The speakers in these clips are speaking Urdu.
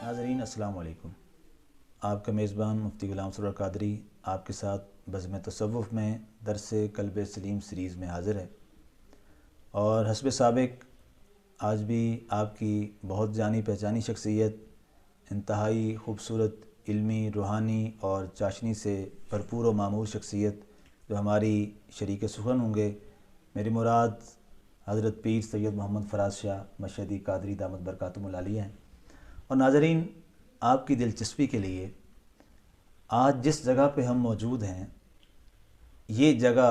ناظرین السلام علیکم. آپ کا میزبان مفتی غلام سرور قادری آپ کے ساتھ بزم تصوف میں درس قلب سلیم سیریز میں حاضر ہے، اور حسب سابق آج بھی آپ کی بہت جانی پہچانی شخصیت، انتہائی خوبصورت، علمی، روحانی اور چاشنی سے بھرپور و معمور شخصیت جو ہماری شریک سخن ہوں گے، میری مراد حضرت پیر سید محمد فراز شاہ مشہدی قادری دامت برکاتہم العالیہ ہیں. اور ناظرین، آپ کی دلچسپی کے لیے آج جس جگہ پہ ہم موجود ہیں، یہ جگہ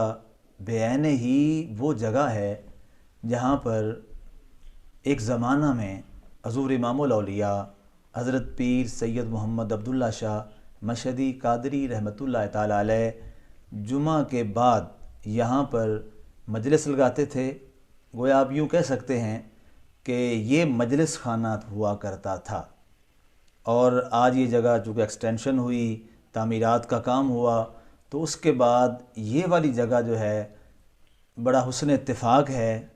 بعین ہی وہ جگہ ہے جہاں پر ایک زمانہ میں حضور امام الاولیاء حضرت پیر سید محمد عبداللہ شاہ مشہدی قادری رحمۃ اللہ تعالی علیہ جمعہ کے بعد یہاں پر مجلس لگاتے تھے. گویا آپ یوں کہہ سکتے ہیں کہ یہ مجلس خانہ ہوا کرتا تھا. اور آج یہ جگہ چونکہ ایکسٹینشن ہوئی، تعمیرات کا کام ہوا، تو اس کے بعد یہ والی جگہ جو ہے بڑا حسن اتفاق ہے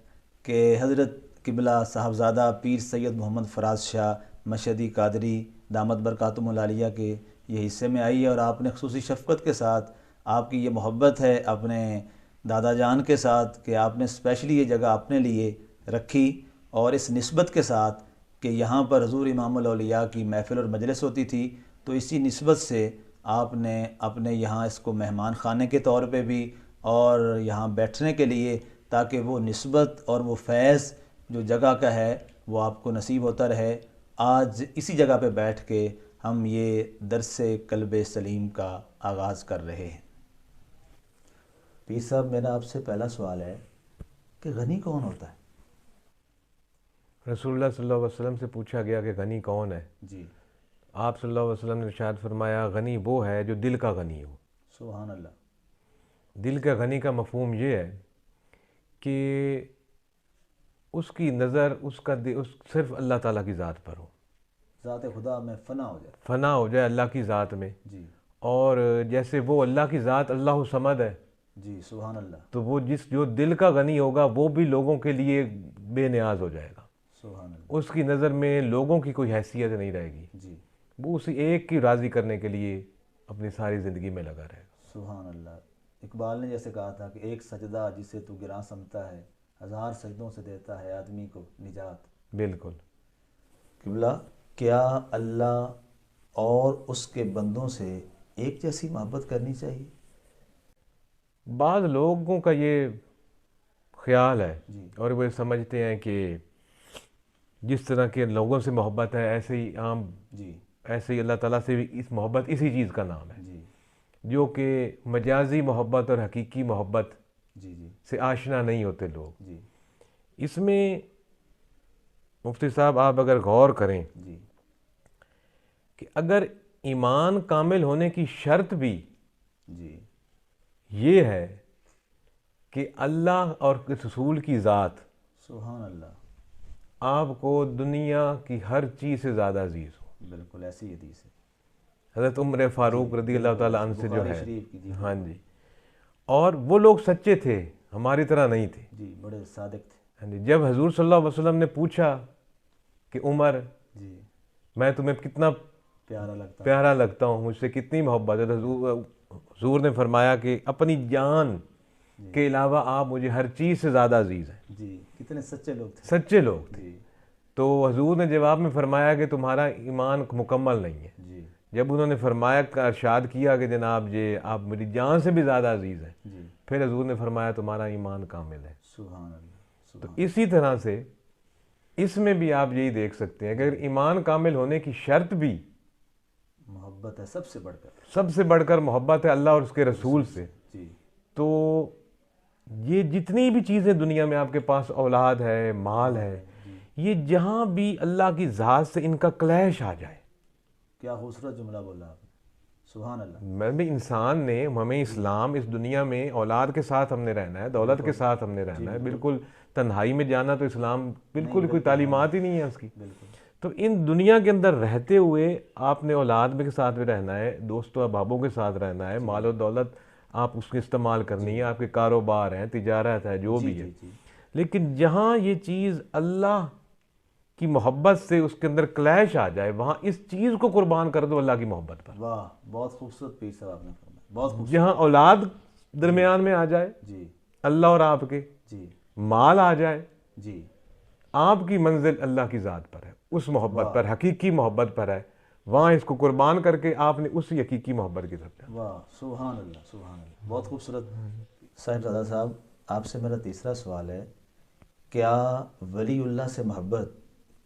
کہ حضرت قبلہ صاحبزادہ پیر سید محمد فراز شاہ مشہدی قادری دامت برکاتہم العالیہ کے یہ حصے میں آئی ہے، اور آپ نے خصوصی شفقت کے ساتھ، آپ کی یہ محبت ہے اپنے دادا جان کے ساتھ کہ آپ نے اسپیشلی یہ جگہ اپنے لیے رکھی، اور اس نسبت کے ساتھ کہ یہاں پر حضور امام الاولیاء کی محفل اور مجلس ہوتی تھی، تو اسی نسبت سے آپ نے اپنے یہاں اس کو مہمان خانے کے طور پہ بھی اور یہاں بیٹھنے کے لیے، تاکہ وہ نسبت اور وہ فیض جو جگہ کا ہے وہ آپ کو نصیب ہوتا رہے. آج اسی جگہ پہ بیٹھ کے ہم یہ درس قلب سلیم کا آغاز کر رہے ہیں. پیر صاحب، میرا آپ سے پہلا سوال ہے کہ غنی کون ہوتا ہے؟ رسول اللہ صلی اللہ علیہ وسلم سے پوچھا گیا کہ غنی کون ہے؟ جی. آپ صلی اللہ علیہ وسلم نے ارشاد فرمایا غنی وہ ہے جو دل کا غنی ہو. سبحان اللہ. دل کا غنی کا مفہوم یہ ہے کہ اس کی نظر صرف اللہ تعالیٰ کی ذات پر ہو، ذات خدا میں فنا ہو جائے. فنا ہو جائے اللہ کی ذات میں. جی اور جیسے وہ اللہ کی ذات اللہ صمد ہے، جی. سبحان اللہ. تو وہ جو دل کا غنی ہوگا وہ بھی لوگوں کے لیے بے نیاز ہو جائے گا. سبحان اللہ. اس کی نظر میں لوگوں کی کوئی حیثیت نہیں رہے گی. جی. وہ اسی ایک کی راضی کرنے کے لیے اپنی ساری زندگی میں لگا رہے گا. سبحان اللہ. اقبال نے جیسے کہا تھا کہ ایک سجدہ جسے تو گراں سمتا ہے، ہزار سجدوں سے دیتا ہے آدمی کو نجات. بالکل. قبلہ، کیا اللہ اور اس کے بندوں سے ایک جیسی محبت کرنی چاہیے؟ بعض لوگوں کا یہ خیال ہے جی. اور وہ سمجھتے ہیں کہ جس طرح کے لوگوں سے محبت ہے ایسے ہی جی. ایسے ہی اللہ تعالیٰ سے بھی اس محبت اسی چیز کا نام ہے. جی. جو کہ مجازی محبت اور حقیقی محبت جی. جی. سے آشنا نہیں ہوتے لوگ. جی. اس میں مفتی صاحب آپ اگر غور کریں جی. کہ اگر ایمان کامل ہونے کی شرط بھی جی. یہ ہے کہ اللہ اور رسول کی ذات سبحان اللہ. آپ کو دنیا کی ہر چیز سے زیادہ عزیز ہو. بالکل ایسی حدیث ہے. حضرت عمر فاروق رضی اللہ تعالیٰ عنہ سے جو بخاری ہے، شریف کی. جی. ہاں جی، اور وہ لوگ سچے تھے، ہماری طرح نہیں تھے. جی. بڑے صادق تھے. ہاں جی. جب حضور صلی اللہ علیہ وسلم نے پوچھا کہ عمر، جی. میں تمہیں کتنا پیارا لگتا ہوں، مجھ سے کتنی محبت ہے، تو حضور نے فرمایا کہ اپنی جان کے علاوہ آپ مجھے ہر چیز سے زیادہ عزیز ہیں. جی. کتنے سچے لوگ تھے. سچے لوگ تھے. جی. تو حضور نے جواب میں فرمایا کہ تمہارا ایمان مکمل نہیں ہے. جی. جب انہوں نے فرمایا، ارشاد کیا کہ جناب آپ میری جان سے بھی زیادہ عزیز ہیں، جی. پھر حضور نے فرمایا تمہارا ایمان کامل ہے. سبحان اللہ. تو اسی طرح سے اس میں بھی آپ یہی دیکھ سکتے ہیں کہ اگر ایمان کامل ہونے کی شرط بھی محبت ہے، سب سے بڑھ کر محبت ہے اللہ اور اس کے رسول سے، جی. تو یہ جتنی بھی چیزیں دنیا میں آپ کے پاس اولاد ہے، مال ہے، یہ جہاں بھی اللہ کی ذات سے ان کا کلیش آ جائے. کیا خوبصورت جملہ بولا آپ نے. سبحان اللہ. میں بھی انسان نے، ہمیں اسلام اس دنیا میں اولاد کے ساتھ ہم نے رہنا ہے، دولت کے ساتھ ہم نے رہنا ہے، بالکل تنہائی میں جانا تو اسلام بالکل کوئی تعلیمات ہی نہیں ہے اس کی. تو ان دنیا کے اندر رہتے ہوئے آپ نے اولاد کے ساتھ بھی رہنا ہے، دوست و احبابوں کے ساتھ رہنا ہے، مال و دولت آپ اس کی استعمال کرنی ہے، آپ کے کاروبار ہیں، تجارت ہے، جو بھی ہے. لیکن جہاں یہ چیز اللہ کی محبت سے اس کے اندر کلیش آ جائے، وہاں اس چیز کو قربان کر دو اللہ کی محبت پر. واہ، بہت خوبصورت پیر صاحب آپ نے فرمایا، بہت خوبصورت. جہاں اولاد درمیان میں آ جائے، جی اللہ اور آپ کے، جی مال آ جائے، جی آپ کی منزل اللہ کی ذات پر ہے، اس محبت پر، حقیقی محبت پر ہے، وہاں اس کو قربان کر کے آپ نے اسی حقیقی محبت کی طرف جانا. واہ، سبحان اللہ، سبحان اللہ، بہت خوبصورت. صاحبزادہ صاحب، آپ سے میرا تیسرا سوال ہے، کیا ولی اللہ سے محبت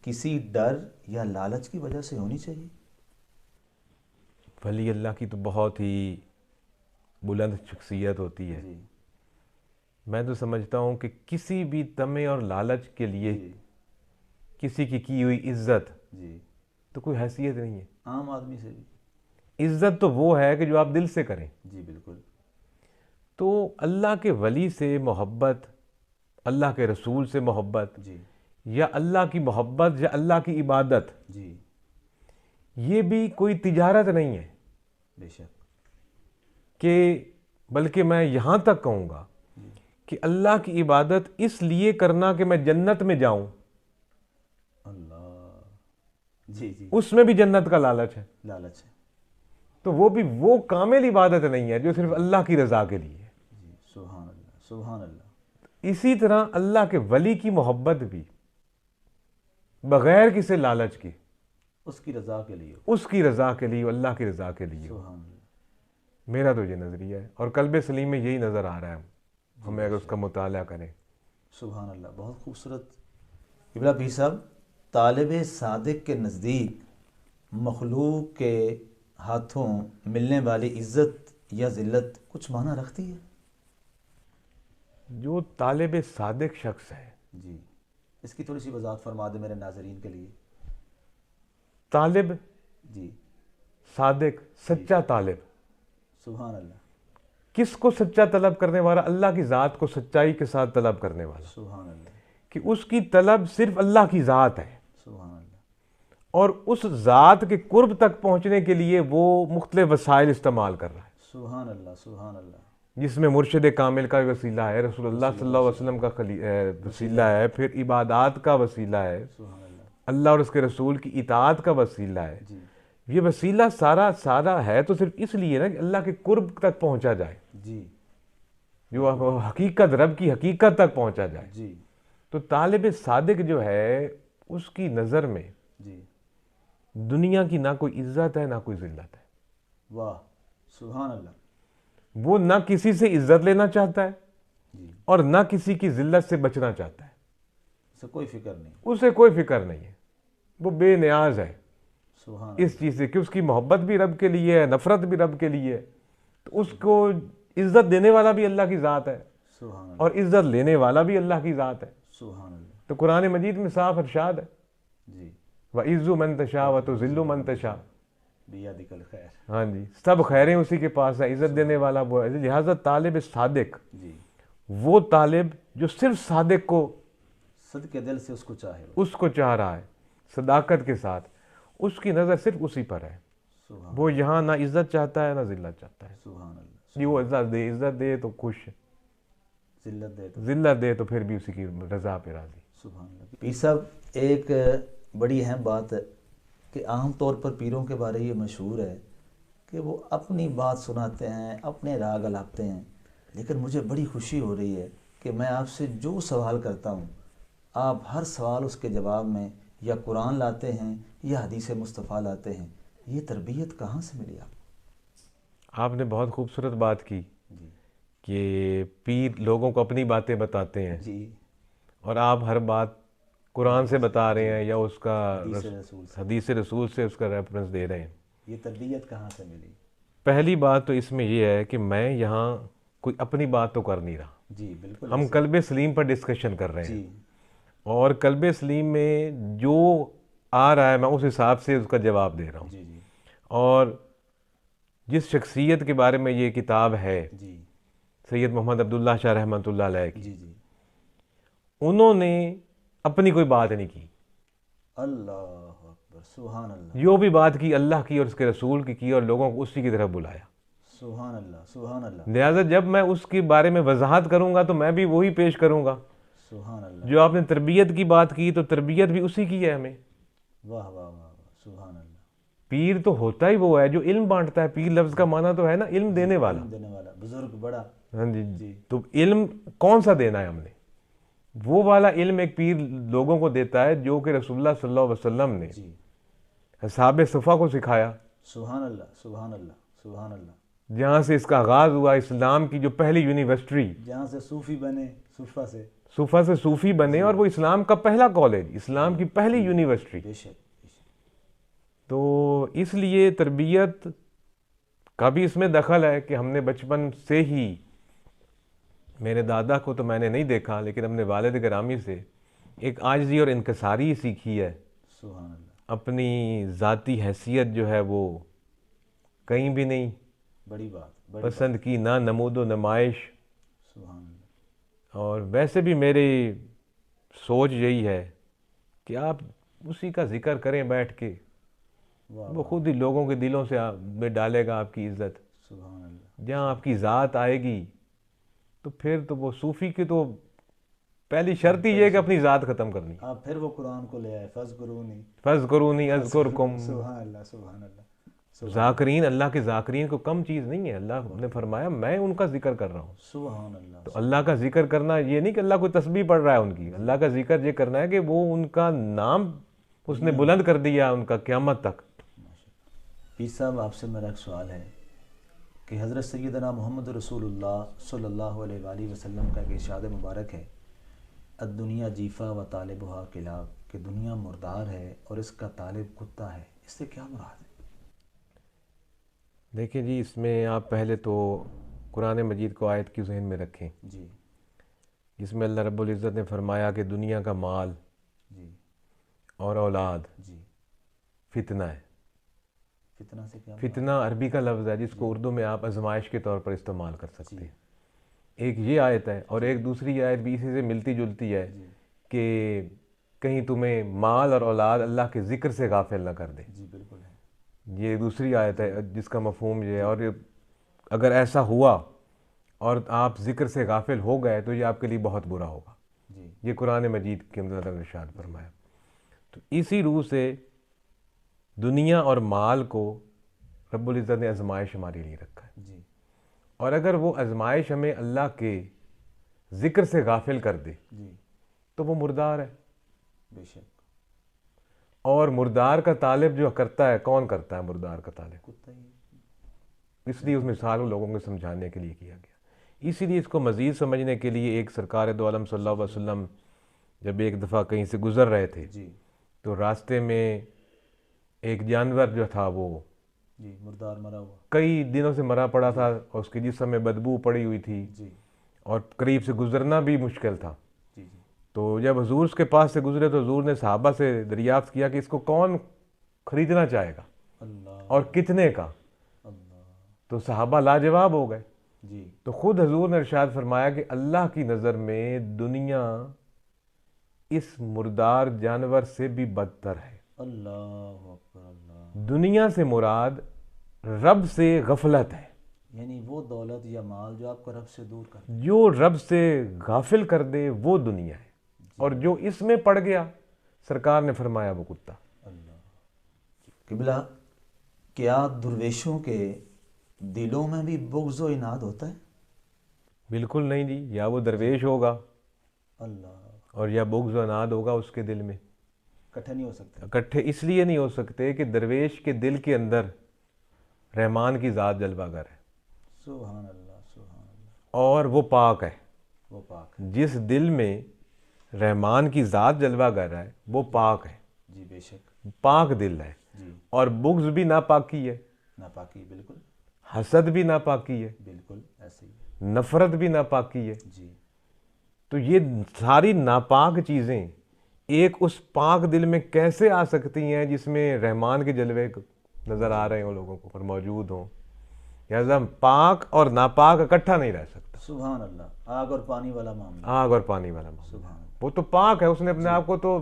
کسی ڈر یا لالچ کی وجہ سے ہونی چاہیے؟ ولی اللہ کی تو بہت ہی بلند شخصیت ہوتی ہے. جی میں تو سمجھتا ہوں کہ کسی بھی طمع اور لالچ کے لیے جی کسی کی ہوئی عزت جی تو کوئی حیثیت نہیں ہے. عام آدمی سے بھی. عزت تو وہ ہے کہ جو آپ دل سے کریں. جی بالکل. تو اللہ کے ولی سے محبت، اللہ کے رسول سے محبت، جی یا اللہ کی محبت یا اللہ کی عبادت، جی یہ بھی کوئی تجارت نہیں ہے بے شک. کہ بلکہ میں یہاں تک کہوں گا کہ اللہ کی عبادت اس لیے کرنا کہ میں جنت میں جاؤں، اللہ. جی جی اس میں بھی جنت کا لالچ ہے. لالچ ہے. تو وہ بھی وہ کامل عبادت نہیں ہے جو صرف اللہ کی رضا کے لیے ہے. جی سبحان اللہ، سبحان اللہ. اسی طرح اللہ کے ولی کی محبت بھی بغیر کسی لالچ کے، اس کی رضا کے لیے. اس کی رضا کے لیے، اللہ کی رضا کے لیے. سبحان اللہ. میرا تو یہ نظریہ ہے، اور قلب سلیم میں یہی نظر آ رہا ہے ہمیں اگر اس کا مطالعہ کریں. سبحان اللہ، بہت خوبصورت. قبلہ پیر صاحب، طالب صادق کے نزدیک مخلوق کے ہاتھوں ملنے والی عزت یا ذلت کچھ معنی رکھتی ہے؟ جو طالب صادق شخص ہے، جی اس کی تھوڑی سی وضاحت فرما دیں میرے ناظرین کے لیے. طالب جی صادق، سچا طالب. سبحان اللہ. کس کو سچا طلب کرنے والا؟ اللہ کی ذات کو سچائی کے ساتھ طلب کرنے والا، سبحان اللہ. کہ اس کی طلب صرف اللہ کی ذات ہے، سبحان اللہ. اور اس ذات کے قرب تک پہنچنے کے لیے وہ مختلف وسائل استعمال کر رہا ہے، سبحان اللہ. سبحان اللہ. جس میں مرشد کامل کا وسیلہ ہے، رسول اللہ صلی اللہ علیہ وسلم کا وسیلہ ہے، پھر عبادات کا وسیلہ ہے، سبحان اللہ. اللہ اور اس کے رسول کی اطاعت کا وسیلہ ہے. جی یہ وسیلہ سارا ہے تو صرف اس لیے نا کہ اللہ کے قرب تک پہنچا جائے، جی جو حقیقت، رب کی حقیقت تک پہنچا جائے. جی تو طالب صادق جو ہے، اس کی نظر میں جی دنیا کی نہ کوئی عزت ہے نہ کوئی ذلت ہے. واہ، سبحان اللہ. وہ نہ کسی سے عزت لینا چاہتا ہے جی اور نہ کسی کی ذلت سے بچنا چاہتا ہے. اسے کوئی فکر نہیں. اسے کوئی فکر نہیں ہے، وہ بے نیاز ہے سبحان اس چیز سے کہ اس کی محبت بھی رب کے لیے ہے، نفرت بھی رب کے لیے ہے. تو اس کو عزت دینے والا بھی اللہ کی ذات ہے سبحان اللہ. اور عزت لینے والا بھی اللہ کی ذات ہے. سبحان اللہ. تو قرآن مجید میں صاف ارشاد ہے، جی وَعِزُّ مَن تَشَاءُ وَتُذِلُّ مَن تَشَاءُ. بیادک الخیر. ہاں جی، سب خیریں اسی کے پاس ہیں، عزت دینے والا وہ ہے. لہٰذا طالب صادق جی وہ طالب جو صرف صادق کو، صدقے دل سے اس کو چاہے. اس کو چاہ رہا ہے صداقت کے ساتھ، اس کی نظر صرف اسی پر ہے. سبحان وہ یہاں نہ عزت چاہتا ہے نہ ذلت چاہتا ہے. سبحان اللہ. جی وہ عزت دے تو خوش، ذلت دے تو. ذلت دے تو پھر بھی اسی کی رضا پہ راضی. سبحان اللہ. پیر صاحب، ایک بڑی اہم بات ہے کہ عام طور پر پیروں کے بارے یہ مشہور ہے کہ وہ اپنی بات سناتے ہیں، اپنے راگ الاپتے ہیں. لیکن مجھے بڑی خوشی ہو رہی ہے کہ میں آپ سے جو سوال کرتا ہوں، آپ ہر سوال اس کے جواب میں یا قرآن لاتے ہیں یا حدیث مصطفیٰ لاتے ہیں. یہ تربیت کہاں سے ملی آپ کو؟ آپ نے بہت خوبصورت بات کی جی کہ پیر لوگوں کو اپنی باتیں بتاتے ہیں، جی اور آپ ہر بات قرآن سے بتا رہے ہیں یا اس کا حدیث رسول سے. حدیث رسول سے اس کا ریفرنس دے رہے ہیں. یہ تربیت کہاں سے ملی؟ پہلی بات تو اس میں یہ ہے کہ میں یہاں کوئی اپنی بات تو کر نہیں رہا، جی بالکل. ہم قلب سلیم پر ڈسکشن کر رہے ہیں، جی اور قلب سلیم میں جو آ رہا ہے میں اس حساب سے اس کا جواب دے رہا ہوں. جی جی اور جس شخصیت کے بارے میں یہ کتاب ہے، جی سید محمد عبداللہ شاہ رحمۃ اللہ علیہ کی، جی جی انہوں نے اپنی کوئی بات نہیں کی. اللہ اکبر. سبحان اللہ. جو بھی بات کی اللہ کی اور اس کے رسول کی اور لوگوں کو اسی کی طرف بلایا. سبحان اللہ. سبحان اللہ. لہٰذا جب میں اس کے بارے میں وضاحت کروں گا تو میں بھی وہی پیش کروں گا سبحان اللہ، جو آپ نے تربیت کی بات کی تو تربیت بھی اسی کی ہے ہمیں. واہ واہ واہ واہ، سبحان اللہ. پیر تو ہوتا ہی وہ ہے جو علم بانٹتا ہے. پیر لفظ کا معنی تو ہے نا علم دینے والا. علم دینے والا، بزرگ بڑا. ہاں جی. جی تو علم کون سا دینا ہے ہم نے؟ وہ والا علم ایک پیر لوگوں کو دیتا ہے جو کہ رسول اللہ صلی اللہ علیہ وسلم نے جی، اصحاب صفا کو سکھایا. سبحان اللہ سبحان اللہ سبحان اللہ. جہاں سے اس کا آغاز ہوا اسلام کی جو پہلی یونیورسٹی، جہاں سے صوفی بنے، صوفہ سے. صوفہ سے صوفی بنے، اور وہ اسلام کا پہلا کالج، اسلام کی پہلی یونیورسٹی. بے شک بے شک. تو اس لیے تربیت کا بھی اس میں دخل ہے کہ ہم نے بچپن سے ہی، میرے دادا کو تو میں نے نہیں دیکھا لیکن اپنے والد گرامی سے ایک عاجزی اور انکساری سیکھی ہے. سبحان اللہ. اپنی ذاتی حیثیت جو ہے وہ کہیں بھی نہیں بڑی بات، بڑی پسند کی، نہ نمود و نمائش. سبحان اللہ. اور ویسے بھی میری سوچ یہی ہے کہ آپ اسی کا ذکر کریں بیٹھ کے، واہ وہ خود ہی لوگوں کے دلوں سے میں ڈالے گا آپ کی عزت. سبحان اللہ. جہاں آپ کی ذات آئے گی تو پھر تو وہ صوفی کی تو پہلی شرط ہی یہ کہ اپنی ذات ختم کرنی. آپ پھر وہ قرآن کو لے آئے، فذکرونی فذکرونی اذکرکم. سبحان اللہ سبحان اللہ. ذاکرین، اللہ کے ذاکرین کو کم چیز نہیں ہے. اللہ نے فرمایا میں ان کا ذکر کر رہا ہوں. سبحان اللہ. تو اللہ کا ذکر کرنا یہ نہیں کہ اللہ کوئی تسبیح پڑھ رہا ہے ان کی. اللہ کا ذکر یہ کرنا ہے کہ وہ ان کا نام اس نے بلند کر دیا ان کا قیامت تک. پیر صاحب آپ سے میرا ایک سوال ہے کہ حضرت سیدنا محمد رسول اللہ صلی اللہ علیہ وآلہ وسلم کا ایک ارشاد مبارک ہے، الدنیا جیفا و طالبہا کلاب، کہ دنیا مردار ہے اور اس کا طالب کتا ہے. اس سے کیا مراد ہے؟ دیکھیں جی، اس میں آپ پہلے تو قرآن مجید کو آیت کی ذہن میں رکھیں جی جس میں اللہ رب العزت نے فرمایا کہ دنیا کا مال جی اور اولاد جی. فتنہ ہے. فتنہ سے کیا مراد؟ فتنہ عربی کا لفظ ہے جس کو اردو میں آپ آزمائش کے طور پر استعمال کر سکتے جی ہیں. ایک یہ آیت ہے، اور ایک دوسری آیت بھی اسی سے ملتی جلتی ہے جی کہ کہیں تمہیں مال اور اولاد اللہ کے ذکر سے غافل نہ کر دے. جی بالکل ہے. یہ دوسری آیت ہے جس کا مفہوم یہ ہے. اور اگر ایسا ہوا اور آپ ذکر سے غافل ہو گئے تو یہ آپ کے لیے بہت برا ہوگا. جی یہ قرآن مجید کے اندر ارشاد فرمایا. تو اسی روح سے دنیا اور مال کو رب العزت نے آزمائش ہمارے لیے رکھا ہے. جی اور اگر وہ آزمائش ہمیں اللہ کے ذکر سے غافل کر دے جی تو وہ مردار ہے. بے شک. اور مردار کا طالب جو کرتا ہے، کون کرتا ہے مردار کا طالب؟ کتا ہی. اس لیے اس مثال کو لوگوں کو سمجھانے کے لیے کیا گیا. اسی لیے اس کو مزید سمجھنے کے لیے ایک سرکار دو عالم صلی اللہ علیہ وسلم جب ایک دفعہ کہیں سے گزر رہے تھے جی تو راستے میں ایک جانور جو تھا وہ جی مردار مرا ہوا. کئی دنوں سے مرا پڑا تھا اور اس کے جسم میں بدبو پڑی ہوئی تھی جی اور قریب سے گزرنا بھی مشکل تھا. جی جی تو جب حضور اس کے پاس سے گزرے تو حضور نے صحابہ سے دریافت کیا کہ اس کو کون خریدنا چاہے گا اللہ اور کتنے کا؟ اللہ. تو صحابہ لاجواب ہو گئے. جی تو خود حضور نے ارشاد فرمایا کہ اللہ کی نظر میں دنیا اس مردار جانور سے بھی بدتر ہے. اللہ اکبر. اللہ. دنیا سے مراد رب سے غفلت ہے. یعنی وہ دولت یا مال جو آپ کو رب سے دور کر دے. جو رب سے غافل کر دے وہ دنیا ہے، اور جو اس میں پڑ گیا سرکار نے فرمایا وہ کتا. اللہ. قبلہ، کیا درویشوں کے دلوں میں بھی بغض و عناد ہوتا ہے؟ بالکل نہیں جی. یا وہ درویش ہوگا اللہ. اور یا بغض و عناد ہوگا اس کے دل میں. اکٹھے نہیں ہو سکتے. اکٹھے اس لیے نہیں ہو سکتے کہ درویش کے دل کے اندر رحمان کی ذات جلوہ گر ہے سبحان اللہ سبحان اللہ. اور وہ پاک ہے. وہ پاک ہے. جس دل میں رحمان کی ذات جلوہ گر ہے وہ پاک ہے. جی بے شک. پاک دل ہے. جی. اور بغض بھی ناپاکی ہے، ناپاکی بالکل. حسد بھی ناپاکی ہے، بالکل ایسے ہی. نفرت بھی ناپاکی ہے. جی تو یہ ساری ناپاک چیزیں ایک اس پاک دل میں کیسے آ سکتی ہیں جس میں رحمان کے جلوے نظر آ رہے ہوں لوگوں کو اور موجود ہوں؟ لہٰذا پاک اور ناپاک اکٹھا نہیں رہ سکتا. سبحان اللہ. آگ اور پانی والا معاملہ. آگ اور پانی والا معاملہ. سبحان اللہ. وہ تو پاک ہے، اس نے اپنے آپ کو تو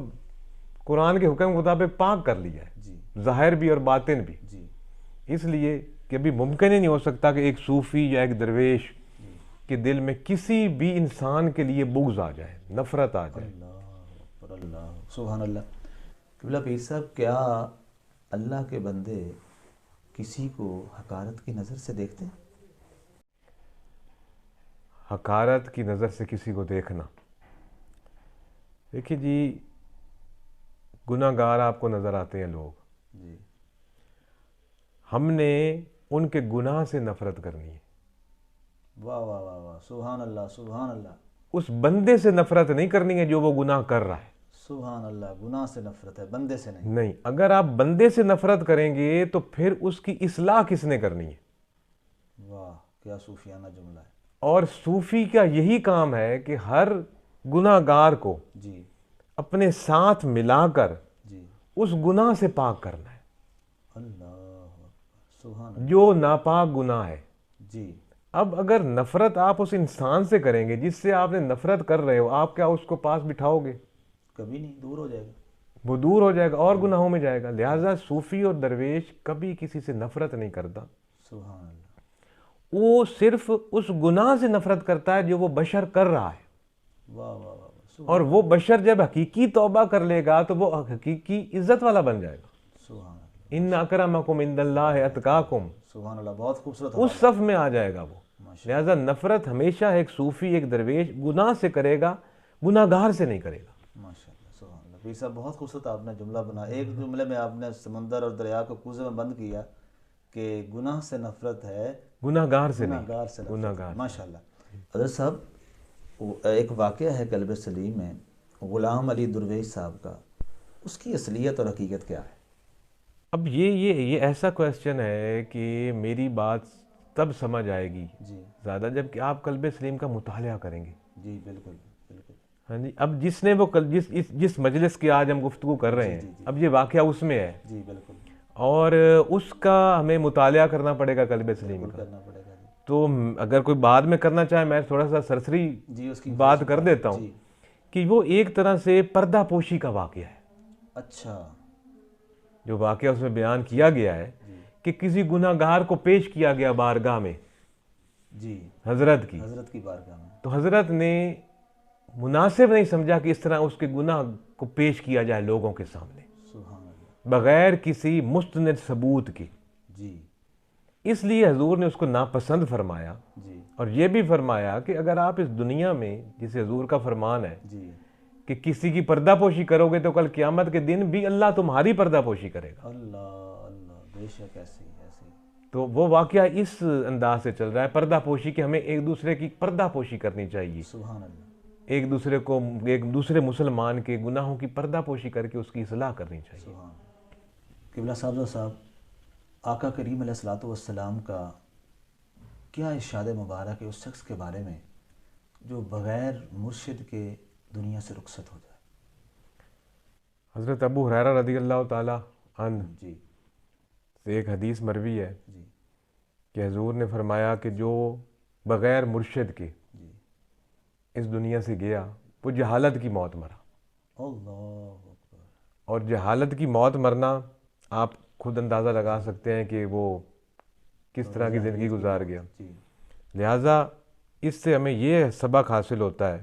قرآن کے حکم کے مطابق پاک کر لیا ہے، جی ظاہر بھی اور باطن بھی. جی اس لیے کہ ابھی ممکن ہی نہیں ہو سکتا کہ ایک صوفی یا ایک درویش کہ دل میں کسی بھی انسان کے لیے بغض آ جائے، نفرت آ جائے۔ اللہ اکبر، اللہ سبحان اللہ۔ قبلہ پیر صاحب، کیا اللہ کے بندے کسی کو حقارت کی نظر سے دیکھتے ہیں؟ حقارت کی نظر سے کسی کو دیکھنا، دیکھیے جی، گناہ گار آپ کو نظر آتے ہیں لوگ، جی ہم نے ان کے گناہ سے نفرت کرنی ہے، واہ واہ واہ واہ، سبحان اللہ سبحان اللہ، اس بندے سے نفرت نہیں کرنی ہے جو وہ گناہ کر رہا ہے۔ سبحان اللہ، گناہ سے نفرت ہے، بندے سے نہیں۔ نہیں، اگر آپ بندے سے نفرت کریں گے تو پھر اس کی اصلاح کس نے کرنی ہے؟ واہ، کیا صوفیانہ جملہ ہے۔ اور صوفی کا یہی کام ہے کہ ہر گناہ گار کو جی اپنے ساتھ ملا کر جی، اس گناہ سے پاک کرنا ہے اللہ اکبر، سبحان اللہ، جو ناپاک گناہ ہے۔ جی اب اگر نفرت آپ اس انسان سے کریں گے جس سے آپ نے نفرت کر رہے ہو، آپ کیا اس کو پاس بٹھاؤ گے؟ کبھی نہیں، دور ہو جائے گا۔ وہ دور ہو جائے گا اور گناہوں میں جائے گا۔ لہٰذا صوفی اور درویش کبھی کسی سے نفرت نہیں کرتا، سبحان اللہ، وہ صرف اس گناہ سے نفرت کرتا ہے جو وہ بشر کر رہا ہے، واہ واہ واہ واہ، اور وہ بشر جب حقیقی توبہ کر لے گا تو وہ حقیقی عزت والا بن جائے گا۔ سبحان اللہ، ان اکرمکم عند اللہ اتقاکم، سبحان اللہ، بہت خوبصورت اس صف میں آ جائے گا وہ۔ ماشاء لہٰذا نفرت ہمیشہ ایک صوفی، ایک درویش گناہ سے کرے گا، گناہ گار سے نہیں کرے گا۔ ماشاء اللہ، سبحان اللہ۔ پیر صاحب، بہت خوبصورت آپ نے جملہ بنا، ایک جملے میں آپ نے سمندر اور دریا کو کوزے میں بند کیا کہ گناہ سے نفرت ہے، گناہ گار سے گناہ نہیں، گار سے گناہ نفرت ہے۔ گار۔ ماشاء اللہ۔ حضرت صاحب، ایک واقعہ ہے قلب سلیم میں غلام علی درویش صاحب کا، اس کی اصلیت اور حقیقت کیا ہے؟ اب یہ ایسا کویسچن ہے کہ میری بات تب سمجھ آئے گی جی زیادہ جب کہ آپ قلب سلیم کا مطالعہ کریں گے۔ جی بالکل بالکل، ہاں جی، اب جس نے وہ جس مجلس کی آج ہم گفتگو کر رہے ہیں، اب یہ واقعہ اس میں ہے، جی بالکل، اور اس کا ہمیں مطالعہ کرنا پڑے گا قلب سلیم کا۔ کرنا پڑے گا جی۔ تو اگر کوئی بعد میں کرنا چاہے، میں تھوڑا سا سرسری جی اس کی بات کر دیتا ہوں جی، کہ وہ ایک طرح سے پردہ پوشی کا واقعہ ہے۔ اچھا، جو واقعہ اس میں بیان کیا گیا ہے جی کہ کسی گناہ گار کو پیش کیا گیا بارگاہ میں جی، حضرت کی، حضرت کی بارگاہ میں، تو حضرت نے مناسب نہیں سمجھا کہ اس طرح اس کے گناہ کو پیش کیا جائے لوگوں کے سامنے سبحان اللہ، بغیر کسی مستند ثبوت کے۔ جی اس لیے حضور نے اس کو ناپسند فرمایا، جی اور یہ بھی فرمایا کہ اگر آپ اس دنیا میں، جسے حضور کا فرمان ہے جی، کہ کسی کی پردہ پوشی کرو گے تو کل قیامت کے دن بھی اللہ تمہاری پردہ پوشی کرے گا۔ اللہ اللہ، بے شک، ایسے ہی ایسے ہی، تو وہ واقعہ اس انداز سے چل رہا ہے، پردہ پوشی کہ ہمیں ایک دوسرے کی پردہ پوشی کرنی چاہیے، سبحان اللہ، ایک دوسرے مسلمان کے گناہوں کی پردہ پوشی کر کے اس کی اصلاح کرنی چاہیے۔ سبحان اللہ۔ قبلہ صاحب، آقا کریم علیہ الصلوۃ والسلام کا کیا ارشاد مبارک ہے اس شخص کے بارے میں جو بغیر مرشد کے دنیا سے رخصت ہو جائے؟ حضرت ابو ہریرہ رضی اللہ تعالیٰ عنہ جی سے ایک حدیث مروی ہے جی کہ حضور نے فرمایا کہ جو بغیر مرشد کے جی، اس دنیا سے گیا وہ جہالت کی موت مرا، اللہ اکبر، اور جہالت کی موت مرنا آپ خود اندازہ لگا سکتے ہیں کہ وہ کس طرح کی زندگی گزار گیا۔ جی لہٰذا اس سے ہمیں یہ سبق حاصل ہوتا ہے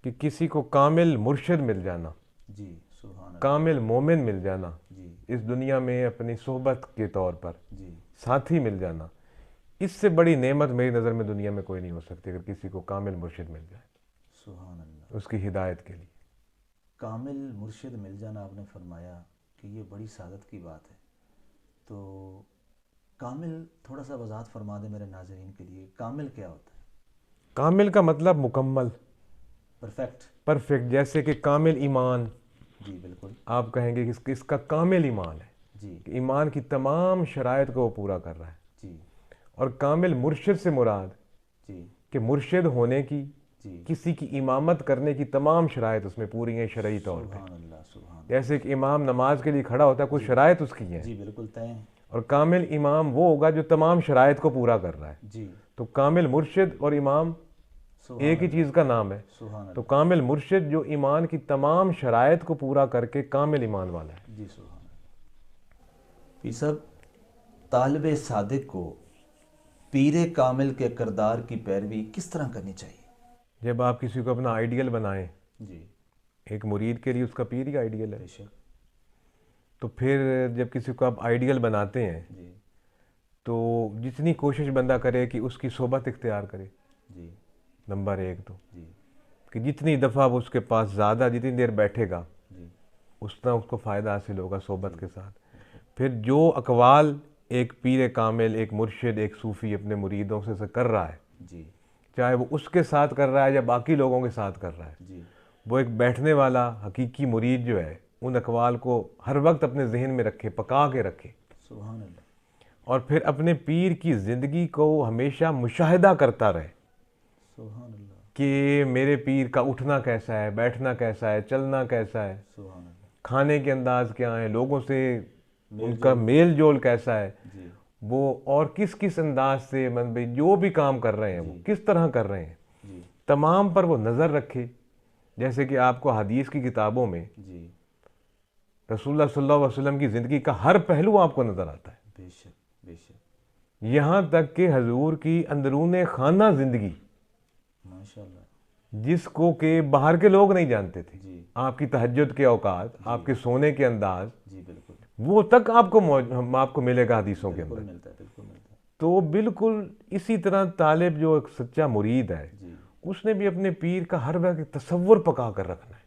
کہ کسی کو کامل مرشد مل جانا، جی، سبحان اللہ، کامل مومن مل جانا، جی اس دنیا میں اپنی صحبت کے طور پر جی، ساتھی مل جانا، اس سے بڑی نعمت میری نظر میں دنیا میں کوئی نہیں ہو سکتی اگر کسی کو کامل مرشد مل جائے سبحان اللہ۔ اس کی ہدایت کے لیے۔ کامل مرشد مل جانا، آپ نے فرمایا کہ یہ بڑی سعادت کی بات ہے، تو کامل تھوڑا سا وضاحت فرما دیں میرے ناظرین کے لیے، کامل کیا ہوتا ہے؟ کامل کا مطلب مکمل، پرفیکٹ، پرفیکٹ، جیسے کہ کامل ایمان، جی بالکل، آپ کہیں گے کہ اس کا کامل ایمان ہے، جی کہ ایمان کی تمام شرائط کو وہ پورا کر رہا ہے۔ جی اور کامل مرشد سے مراد جی کہ مرشد ہونے کی، جی، کسی کی امامت کرنے کی تمام شرائط اس میں پوری ہیں شرعی طور پہ۔ سبحان اللہ، سبحان اللہ، جیسے کہ امام نماز کے لیے کھڑا ہوتا ہے، کچھ شرائط اس کی ہیں، جی بالکل طے ہیں، اور کامل امام وہ ہوگا جو تمام شرائط کو پورا کر رہا ہے۔ جی، تو کامل مرشد اور امام سبحان ایک ہی چیز کا نام ہے۔ سبحان تو اللہ، کامل مرشد جو ایمان کی تمام شرائط کو پورا کر کے کامل ایمان والا ہے۔ جی سبحان اللہ۔ پیر صاحب، طالب صادق کو پیر کامل کے کردار کی پیروی کس طرح کرنی چاہیے؟ جب آپ کسی کو اپنا آئیڈیل بنائیں، جی ایک مرید کے لیے اس کا پیر ہی آئیڈیل ہے، بے شک. تو پھر جب کسی کو آپ آئیڈیل بناتے ہیں جی تو جتنی کوشش بندہ کرے کہ اس کی صحبت اختیار کرے، جی نمبر ایک تو جی کہ جتنی دفعہ وہ اس کے پاس زیادہ جتنی دیر بیٹھے گا جی اس طرح اس کو فائدہ حاصل ہوگا صحبت کے ساتھ. پھر جو اقوال ایک پیر کامل، ایک مرشد، ایک صوفی اپنے مریدوں سے کر رہا ہے، جی چاہے وہ اس کے ساتھ کر رہا ہے یا باقی لوگوں کے ساتھ کر رہا ہے، جی وہ ایک بیٹھنے والا حقیقی مرید جو ہے ان اقوال کو ہر وقت اپنے ذہن میں رکھے، پکا کے رکھے، سبحان اللہ. اور پھر اپنے پیر کی زندگی کو ہمیشہ مشاہدہ کرتا رہے سبحان اللہ. کہ میرے پیر کا اٹھنا کیسا ہے، بیٹھنا کیسا ہے، چلنا کیسا ہے، سبحان اللہ. کھانے کے انداز کیا ہیں، لوگوں سے ان کا میل جول کیسا ہے، جی وہ اور کس کس انداز سے جو بھی کام کر رہے ہیں وہ کس طرح کر رہے ہیں، جی تمام پر وہ نظر رکھے. جیسے کہ آپ کو حدیث کی کتابوں میں جی رسول اللہ صلی اللہ علیہ وسلم کی زندگی کا ہر پہلو آپ کو نظر آتا ہے، بے شک بے شک. یہاں تک کہ حضور کی اندرون خانہ زندگی ماشاء اللہ. جس کو کہ باہر کے لوگ نہیں جانتے تھے، جی آپ کی تہجد کے اوقات، آپ کے سونے کے انداز، جی بالکل وہ تک آپ کو ملے گا حدیثوں کے بالکل اندر. ملتا ہے، بالکل ملتا ہے. تو بالکل اسی طرح طالب جو ایک سچا مرید ہے جی اس نے بھی اپنے پیر کا ہر وقت تصور پکا کر رکھنا ہے.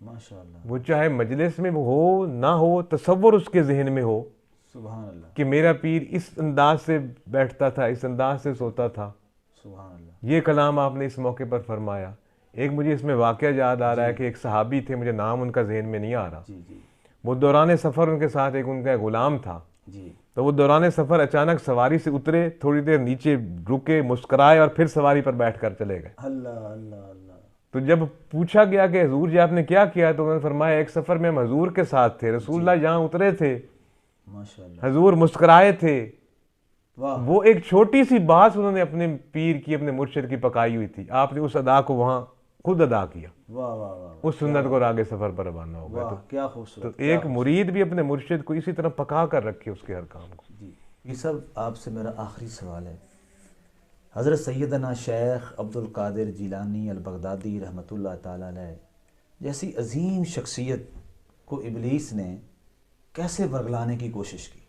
ماشاء اللہ. وہ چاہے مجلس میں ہو نہ ہو، تصور اس کے ذہن میں ہو سبحان اللہ. کہ میرا پیر اس انداز سے بیٹھتا تھا، اس انداز سے سوتا تھا. سبحان اللہ. یہ کلام آپ نے اس موقع پر فرمایا. ایک مجھے اس میں واقعہ یاد آ رہا ہے کہ ایک صحابی تھے، مجھے نام ان کا ذہن میں نہیں آ رہا، جی جی وہ دوران سفر ان کے ساتھ ایک ان کا غلام تھا. جی تو وہ دوران سفر اچانک سواری سے اترے، تھوڑی دیر نیچے رکے، مسکرائے اور پھر سواری پر بیٹھ کر چلے گئے. اللہ اللہ اللہ. تو جب پوچھا گیا کہ حضور جی آپ نے کیا کیا، تو انہوں نے فرمایا ایک سفر میں ہم حضور کے ساتھ تھے، رسول اللہ یہاں اترے تھے، ماشاء اللہ. حضور مسکرائے تھے. واہ. وہ ایک چھوٹی سی بات انہوں نے اپنے پیر کی، اپنے مرشد کی پکائی ہوئی تھی، آپ نے اس ادا کو وہاں خود ادا کیا، واہ واہ واہ. اس سنت کو آگے سفر پر روانہ ہو گئے. واہ کیا تو خوبصورت. ایک مرید بھی اپنے مرشد کو اسی طرح پکا کر رکھے اس کے ہر کام کو. جی یہ سب آپ سے میرا آخری سوال ہے. حضرت سیدنا شیخ عبد القادر جیلانی البغدادی رحمۃ اللہ تعالیٰ علیہ جیسی عظیم شخصیت کو ابلیس نے کیسے ورگلانے کی کوشش کی؟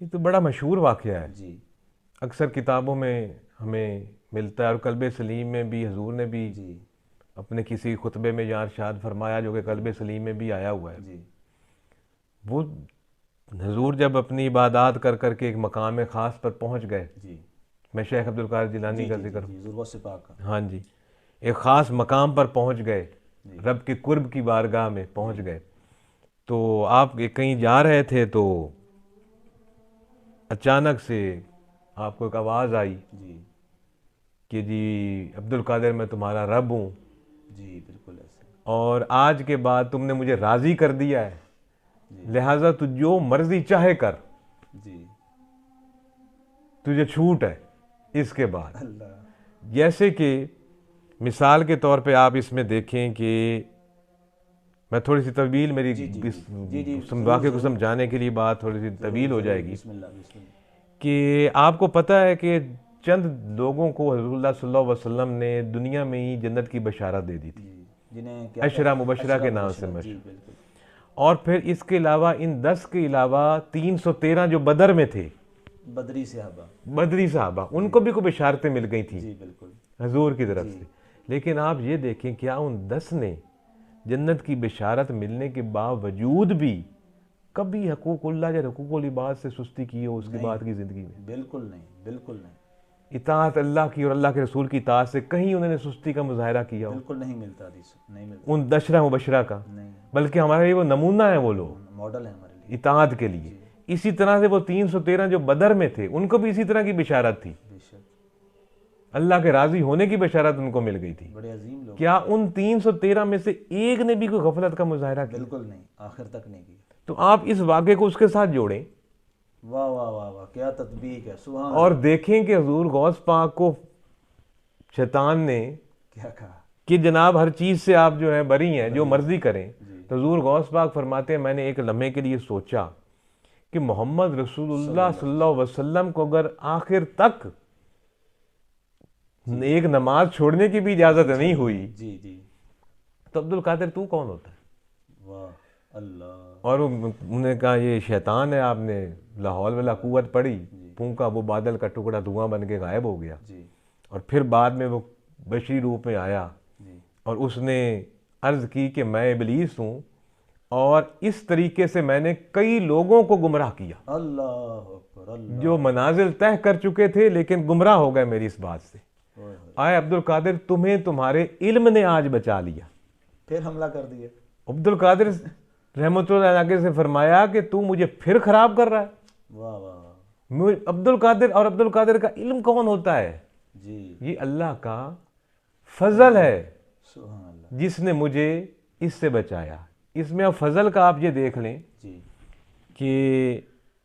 یہ تو بڑا مشہور واقعہ ہے، جی اکثر کتابوں میں ہمیں ملتا ہے، اور قلب سلیم میں بھی حضور نے بھی جی اپنے کسی خطبے میں یہاں ارشاد فرمایا جو کہ قلب سلیم میں بھی آیا ہوا ہے. جی وہ حضور جب اپنی عبادات کر کر کے ایک مقام خاص پر پہنچ گئے، جی میں شیخ عبد القادر جیلانی کا ذکر، جی ضرور سے پاک کا. ہاں جی، ایک خاص مقام پر پہنچ گئے، جی. رب کے قرب کی بارگاہ میں پہنچ گئے. تو آپ کہیں جا رہے تھے تو اچانک سے آپ کو ایک آواز آئی جی کہ جی عبد القادر میں تمہارا رب ہوں، جی بالکل ایسے. اور آج کے بعد تم نے مجھے راضی کر دیا ہے، جی لہٰذا تو جو مرضی چاہے کر، جی تجھے چھوٹ ہے اس کے بعد. اللہ. جیسے کہ مثال کے طور پہ آپ اس میں دیکھیں کہ میں تھوڑی سی طویل میری واقعے کو سمجھانے کے لیے بات تھوڑی سی طویل ہو جائے گی، بسم اللہ بسم اللہ. کہ آپ کو پتہ ہے کہ چند لوگوں کو حضور اللہ صلی اللہ علیہ وسلم نے دنیا میں ہی جنت کی بشارت دے دی تھی، جنہیں عشرہ مبشرہ کے نام سے جی مشہور. بالکل. اور پھر اس کے علاوہ ان 10 کے علاوہ 313 جو بدر میں تھے، بدری صحابہ. بدری صحابہ، ان کو بھی کوئی بشارتیں مل گئی تھیں جی بالکل. حضور کی طرف سے. لیکن آپ یہ دیکھیں کیا ان 10 نے جنت کی بشارت ملنے کے باوجود بھی کبھی حقوق اللہ یا حقوق العباد سے سستی کی ہو اس کے بعد کی زندگی میں؟ بالکل نہیں، بالکل نہیں. اطاعت اللہ کی اور اللہ کے رسول کی اطاعت سے کہیں انہوں نے سستی کا مظاہرہ کیا ہو بالکل نہیں ملتا حدیث، نہیں ملتا. ان 10 مبشرہ کا؟ نہیں. بلکہ ہمارے لیے وہ نمونہ ہیں، وہ لوگ ماڈل ہے ہمارے لیے. اطاعت کے لیے. اسی طرح سے وہ 313 جو بدر میں تھے ان کو بھی اسی طرح کی بشارت تھی، بے شک. اللہ کے راضی ہونے کی بشارت ان کو مل گئی تھی. بڑے عظیم لوگ. کیا ان 313 میں سے ایک نے بھی کوئی غفلت کا مظاہرہ کیا؟ بالکل نہیں، آخر تک نہیں کی. تو آپ اس واقعے کو اس کے ساتھ جوڑیں واہ واہ واہ واہ کیا تطبیق ہے. سبحان اور دیکھیں کہ حضور غوث پاک کو شیطان نے کیا کہا کہ جناب ہر چیز سے آپ جو ہیں بری ہیں، جو مرضی کریں. تو حضور غوث پاک فرماتے ہیں میں نے ایک لمحے کے لیے سوچا کہ محمد رسول اللہ صلی اللہ علیہ وسلم کو اگر آخر تک ایک نماز چھوڑنے کی بھی اجازت نہیں ہوئی جی جی تو عبد القادر تو کون ہوتا ہے؟ واہ اللہ. اور انہوں نے کہا یہ شیطان ہے. آپ نے لا حول ولا قوت پڑھی, پھونکا, وہ بادل کا ٹکڑا دھواں بن کے غائب ہو گیا. جی اور پھر بعد میں وہ بشری روپ میں آیا جی اور اس نے عرض کی کہ میں ابلیس ہوں اور اس طریقے سے میں نے کئی لوگوں کو گمراہ کیا اللہ اکبر اللہ. جو منازل طے کر چکے تھے لیکن گمراہ ہو گئے میری اس بات سے. اوئے ہوئے. آئے عبد القادر, تمہیں تمہارے علم نے آج بچا لیا. پھر حملہ کر دیا. عبد القادر رحمۃ اللہ علیہ سے فرمایا کہ تو مجھے پھر خراب کر رہا ہے. واہ واہ. عبد القادر, اور عبد القادر کا علم کون ہوتا ہے؟ جی یہ اللہ کا فضل ہے سبحان اللہ. جس نے مجھے اس سے بچایا. اس میں اب فضل کا آپ یہ دیکھ لیں جی کہ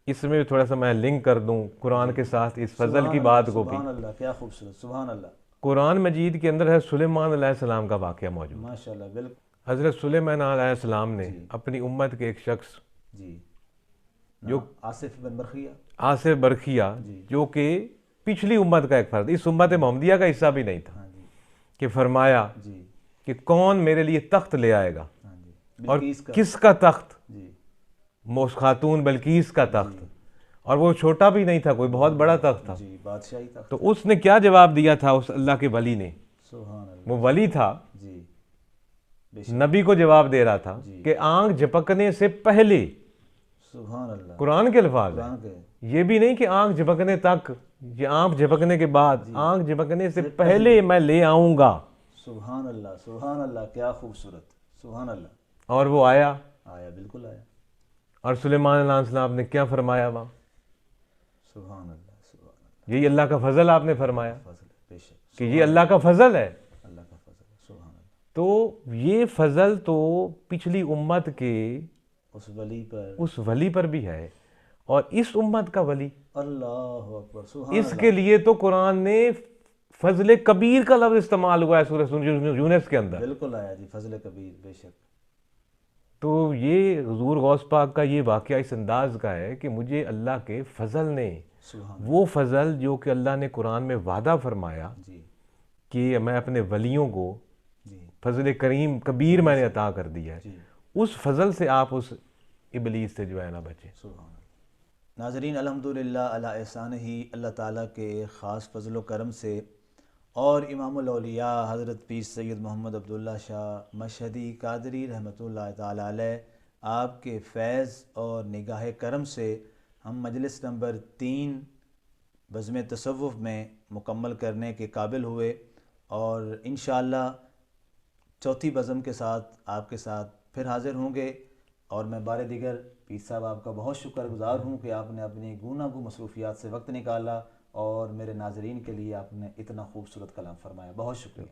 اس میں تھوڑا سا میں لنک کر دوں قرآن کے ساتھ اس فضل کی بات کو بھی. سبحان اللہ, کیا خوبصورت. سبحان اللہ. قرآن مجید کے اندر ہے سلیمان علیہ السلام کا واقعہ موجود. ماشاء اللہ. بالکل. حضرت سلیمان علیہ السلام نے اپنی امت کے ایک شخص جی جو آصف بن برخیہ, آصف برخیہ, جو کہ پچھلی امت کا ایک فرد, اس امت محمدیہ کا حصہ بھی نہیں تھا, ہاں جی کہ فرمایا جی کہ کون میرے لیے تخت لے آئے گا, ہاں جی. اور بلقیس کا. کس کا تخت؟ جی خاتون بلقیس کا تخت. اور وہ چھوٹا بھی نہیں تھا, کوئی بہت بڑا تخت تھا. جی بادشاہی تخت. تو اس نے کیا جواب دیا تھا اس اللہ کے ولی نے؟ سبحان اللہ. وہ ولی تھا, جی بے شک. نبی کو جواب دے رہا تھا کہ آنکھ جھپکنے سے پہلے, سبحان اللہ. قرآن کے الفاظ ہیں, قرآن کے. یہ بھی نہیں کہ آنکھ جھپکنے تک, یہ آنکھ جھپکنے کے بعد, آنکھ جھپکنے سے پہلے میں لے آؤں گا. سبحان اللہ. سبحان اللہ, کیا خوبصورت. سبحان اللہ. اور وہ آیا, آیا, بالکل آیا. اور سلیمان علیہ السلام نے کیا فرمایا وہاں؟ سبحان اللہ. سبحان اللہ. یہی اللہ کا فضل آپ نے فرمایا فضل ہے, بے شک. کہ یہ اللہ کا فضل ہے. اللہ کا فضل ہے. سبحان اللہ. تو یہ فضل تو پچھلی امت کے اس ولی پر, اس ولی پر بھی ہے, اور اس امت کا ولی, اللہ اکبر. سبحان اس اللہ. کے لیے تو قرآن نے فضل کبیر کا لفظ استعمال ہوا ہے سورہ یونس کے اندر. بالکل آیا جی, فضل کبیر, بے شک. تو یہ حضور غوث پاک کا یہ واقعہ اس انداز کا ہے کہ مجھے اللہ کے فضل نے, سبحان وہ فضل جو کہ اللہ نے قرآن میں وعدہ فرمایا اللہ. جی کہ میں اپنے ولیوں کو جی فضل کریم کبیر میں نے عطا کر دیا ہے, جی. اس فضل سے آپ اس ابلیس سے جو ہے نا بچیں. سبحان اللہ. ناظرین, الحمدللہ علی احسان ہی, اللہ تعالیٰ کے خاص فضل و کرم سے, اور امام الاولیاء حضرت پیر سید محمد عبداللہ شاہ مشہدی قادری رحمۃ اللہ تعالیٰ علیہ, آپ کے فیض اور نگاہ کرم سے ہم مجلس نمبر 3 بزم تصوف میں مکمل کرنے کے قابل ہوئے, اور انشاءاللہ چوتھی بزم کے ساتھ آپ کے ساتھ پھر حاضر ہوں گے. اور میں بار دیگر پیر صاحب آپ کا بہت شکر گزار ہوں کہ آپ نے اپنی گوناگوں مصروفیات سے وقت نکالا اور میرے ناظرین کے لیے آپ نے اتنا خوبصورت کلام فرمایا. بہت شکریہ.